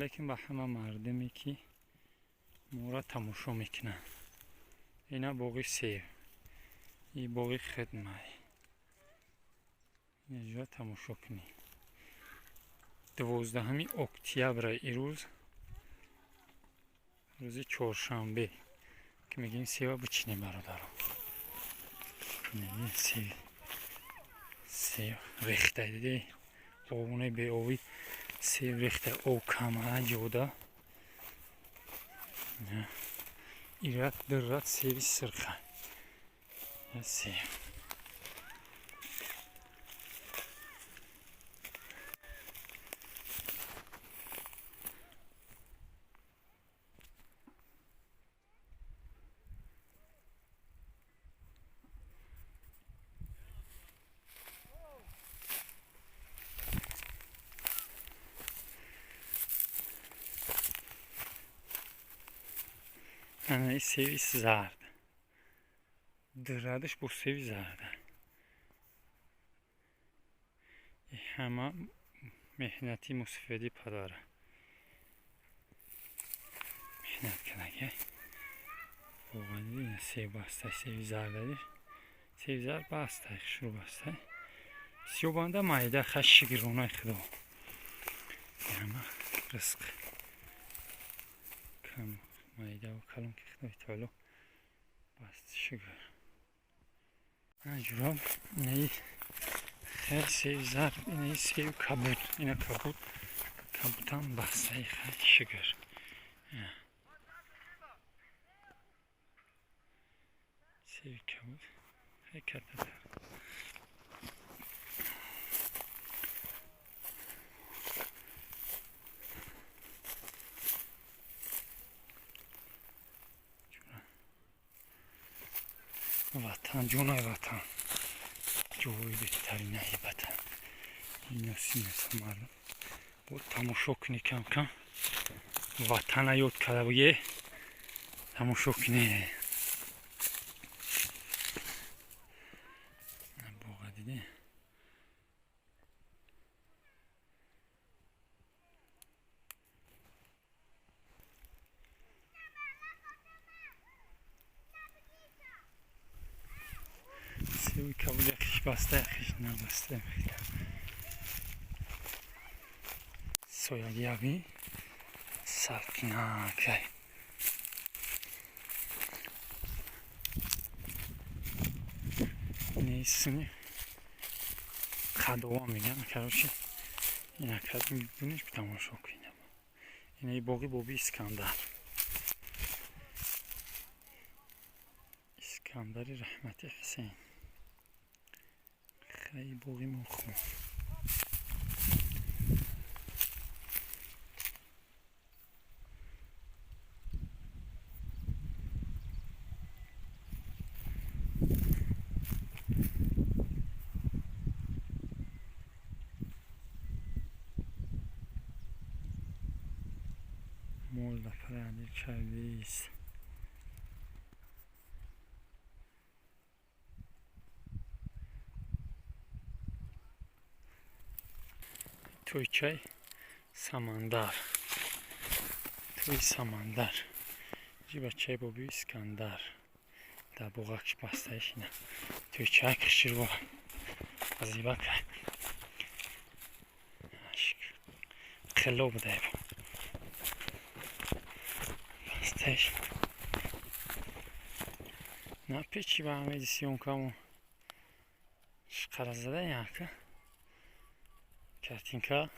علیکم به همه مردمی که ما را تماشا میکنن. اینا باغ سیب، این باغ خدمه، اینجا تماشا کنی. 12 اکتبر ایروز روز چهارشنبه که میگیم سیب بچینی برادرم. میگیم سیب ریخته دیدی، قابونه به آبی سیب ریخته، او کمه جوده ایراد درات سیب سرخه سیب. این سیب زرد درادش با سیب زرده. همه مهنتی مستفیدی پداره، مهنت کنه. واقعا سیب بسته، سیب زرده، سیب زرد بسته، شروع بسته. سیب بنده مایده خشی گرونه خدا. همه رزق کم مایده و کلون که خدای تعالی بست شگر. جوراب اینه خیلی سیب زرد، اینه سیب کبود، اینه کبود، کبود هم بسته خیلی شگر. سیب کبود خیلی کته دار. وطن جونای وطن جوی بهترین وطن. این سینه مردم بود تماشا کنی کم کم وطن یاد کرده بگه تماشا کنی. باغ دیدی سیوی کبود یکیش بسته یکیش نبسته. soyagiyagi salkinakay. این اسمی خدوا میگن. کارش این اکاد میبینیش تماشا کنیم. اینه باقی بابی اسکندر، اسکندر رحمتی حسین. خیلی باقی مخون مول فرانی چاویز. توی چای سمندر، توی سمندر جی بچه بابی اسکندر در بوغاکش بستهش اینه. توی چای کشیر با عذیبه کرد خلو بوده بستهش نه پیچی با همه دیسیون کامو شقره زده یکه کارتینکا